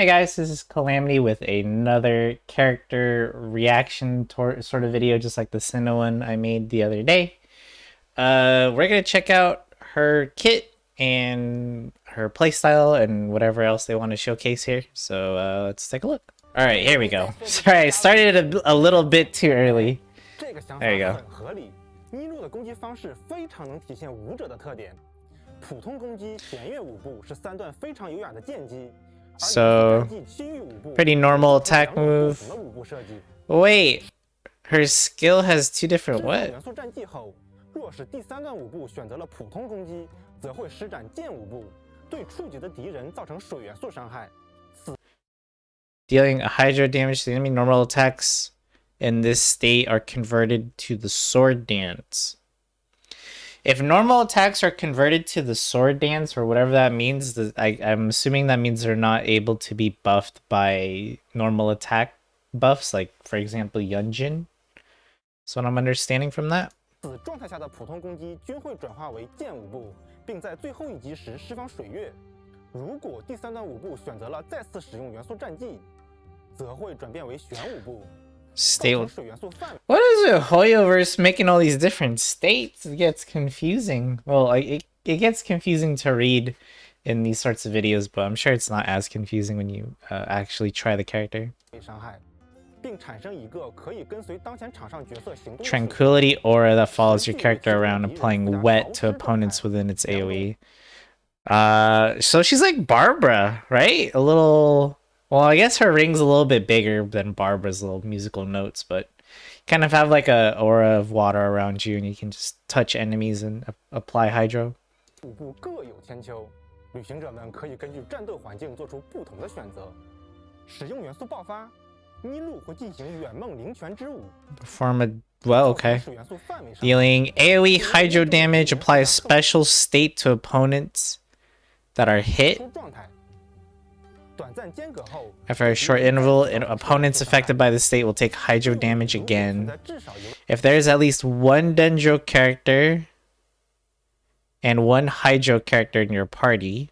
Hey guys, this is Calamity with another character reaction sort of video, just like the Senna one I made the other day. We're gonna check out her kit and her playstyle and whatever else they want to showcase here. So let's take a look. All right, here we go. Sorry, I started a little bit too early. There you go. 尼禄的攻击方式非常能体现武者的特点。普通攻击弦乐舞步是3段非常优雅的剑击， So pretty normal attack move. Wait, her skill has 2 different what? 元素战技后，若是第3段舞步选择了普通攻击，则会施展剑舞步，对触及的敌人造成水元素伤害。Dealing a hydro damage to the enemy. Normal attacks in this state are converted to the sword dance. If normal attacks are converted to the sword dance, or whatever that means, I'm assuming that means they're not able to be buffed by normal attack buffs, like, for example, Genshin. That's what I'm understanding from that. 此状态下的普通攻击均会转化为剑舞步，并在最后一击时释放水月。如果第3段舞步选择了再次使用元素战技，则会转变为玄舞步。 What is it, Hoyoverse making all these different states? It gets confusing. Well, it gets confusing to read in these sorts of videos, but I'm sure it's not as confusing when you actually try the character. Tranquility aura that follows your character around, applying wet to opponents within its AoE. So she's like Barbara, right? A little... Well, I guess her ring's a little bit bigger than Barbara's little musical notes, but kind of have like a aura of water around you, and you can just touch enemies and apply hydro. 舞步各有千秋，旅行者们可以根据战斗环境做出不同的选择。使用元素爆发，尼禄会进行远梦灵泉之舞。Perform a well, okay. Dealing AoE hydro damage, apply a special state to opponents that are hit. After a short interval, opponents affected by the state will take hydro damage again. If there is at least 1 Dendro character and 1 hydro character in your party,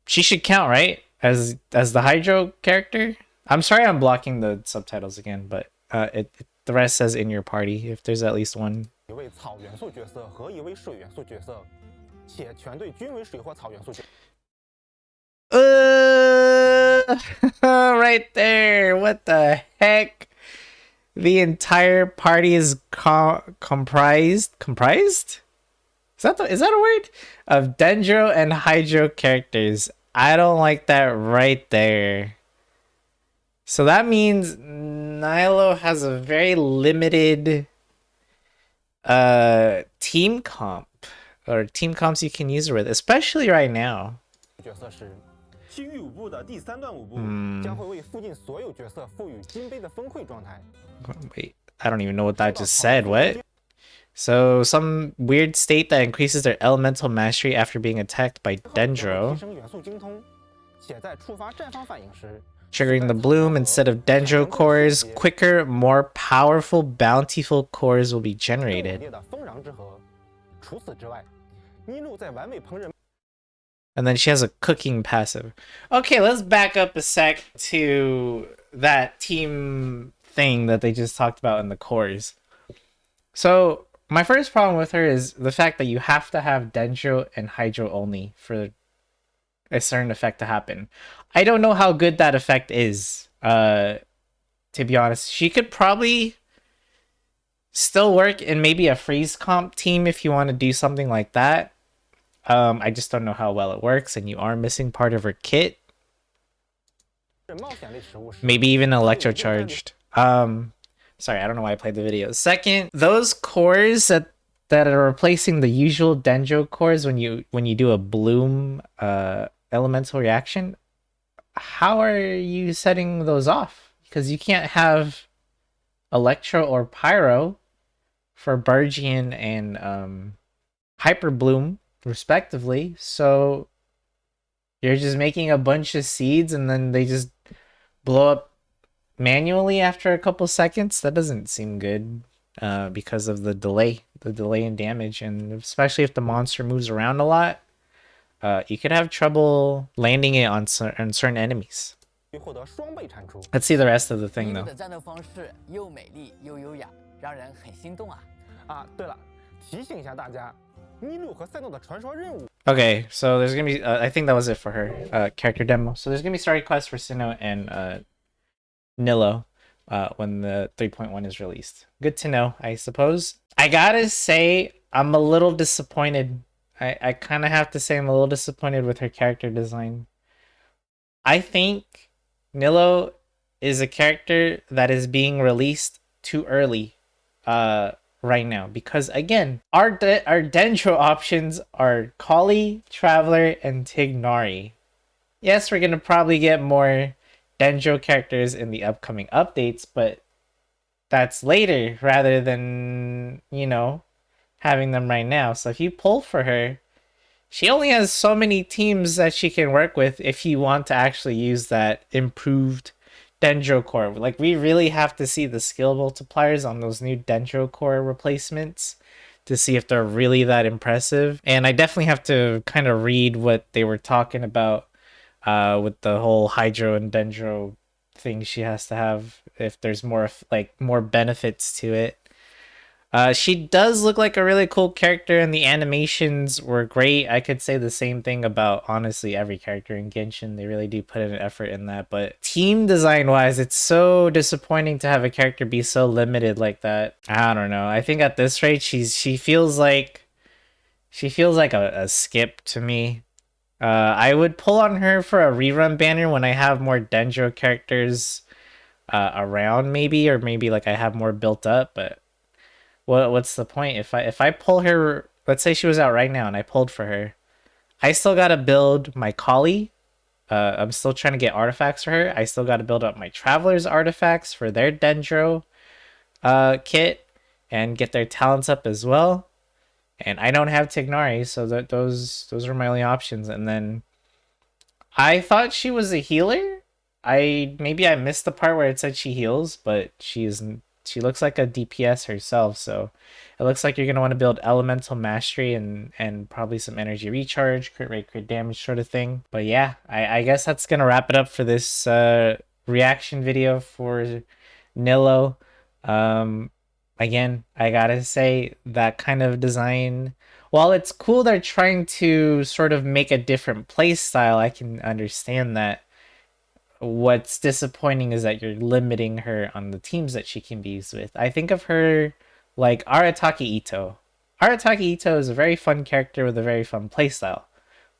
she should count, right? As the hydro character? I'm sorry I'm blocking the subtitles again, but the rest says in your party if there's at least 1. Right there. What the heck? The entire party is comprised? Is that a word? Of Dendro and Hydro characters. I don't like that right there. So that means Nilou has a very limited team comp, or team comps you can use her with, especially right now. Wait, I don't even know what that just said. What? So, some weird state that increases their elemental mastery after being attacked by Dendro. Triggering the bloom instead of Dendro cores, quicker, more powerful, bountiful cores will be generated. And then she has a cooking passive. Okay, let's back up a sec to that team thing that they just talked about in the cores. So, my first problem with her is the fact that you have to have Dendro and Hydro only for a certain effect to happen. I don't know how good that effect is, to be honest. She could probably still work in maybe a freeze comp team if you want to do something like that. I just don't know how well it works, and you are missing part of her kit. Maybe even electrocharged. Sorry, I don't know why I played the video. Second, those cores that are replacing the usual Dendro cores when you do a bloom elemental reaction, how are you setting those off? Because you can't have Electro or Pyro for Burgian and Hyper Bloom, respectively. So you're just making a bunch of seeds and then they just blow up manually after a couple seconds. That doesn't seem good because of the delay in damage, and especially if the monster moves around a lot. you could have trouble landing it on certain enemies. 获得双倍产出。Let's see the rest of the thing 尼禄 though. 的战斗方式又美丽又优雅，让人很心动啊！啊，对了，提醒一下大家，尼禄和赛诺的传说任务。Okay, so there's gonna be. I think that was it for her character demo. So there's gonna be story quests for Sinnoh and Nilou when the 3.1 is released. Good to know, I suppose. I gotta say, I'm a little disappointed. I kind of have to say I'm a little disappointed with her character design. I think Nilou is a character that is being released too early right now, because again, our Dendro options are Kali, Traveler, and Tignari. Yes, we're gonna probably get more Dendro characters in the upcoming updates, but that's later rather than, you know, having them right now. So if you pull for her, she only has so many teams that she can work with if you want to actually use that improved Dendro core. Like, we really have to see the skill multipliers on those new Dendro core replacements to see if they're really that impressive. And I definitely have to kind of read what they were talking about with the whole Hydro and Dendro thing she has to have, if there's more more benefits to it. She does look like a really cool character, and the animations were great. I could say the same thing about honestly every character in Genshin. They really do put an effort in that. But team design wise, it's so disappointing to have a character be so limited like that. I don't know. I think at this rate, she feels like a skip to me. I would pull on her for a rerun banner when I have more Dendro characters around, maybe, or maybe like I have more built up, but what's the point if I pull her? Let's say she was out right now and I pulled for her. I still gotta build my Kali. I'm still trying to get artifacts for her. I still gotta build up my Traveler's artifacts for their Dendro kit and get their talents up as well. And I don't have Tignari, so those are my only options. And then I thought she was a healer. Maybe I missed the part where it said she heals, but she looks like a DPS herself, so it looks like you're going to want to build elemental mastery and probably some energy recharge, crit rate, crit damage sort of thing. But yeah, I guess that's going to wrap it up for this reaction video for Nilou. Again, I gotta say that kind of design, while it's cool they're trying to sort of make a different play style, I can understand that. What's disappointing is that you're limiting her on the teams that she can be used with. I think of her like Arataki Ito. Arataki Ito is a very fun character with a very fun playstyle,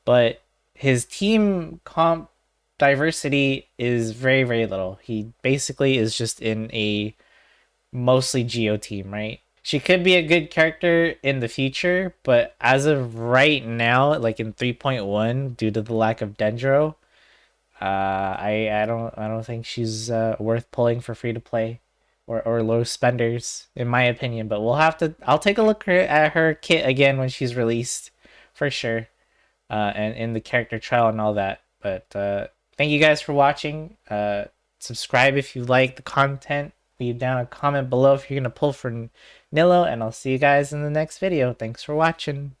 but his team comp diversity is very, very little. He basically is just in a mostly Geo team, right? She could be a good character in the future, but as of right now, like in 3.1, due to the lack of Dendro, I don't think she's worth pulling for free to play or low spenders in my opinion. But I'll take a look at her kit again when she's released for sure, and in the character trial and all that. But thank you guys for watching. Subscribe if you like the content. Leave down a comment below if you're gonna pull for Nilou, and I'll see you guys in the next video. Thanks for watching.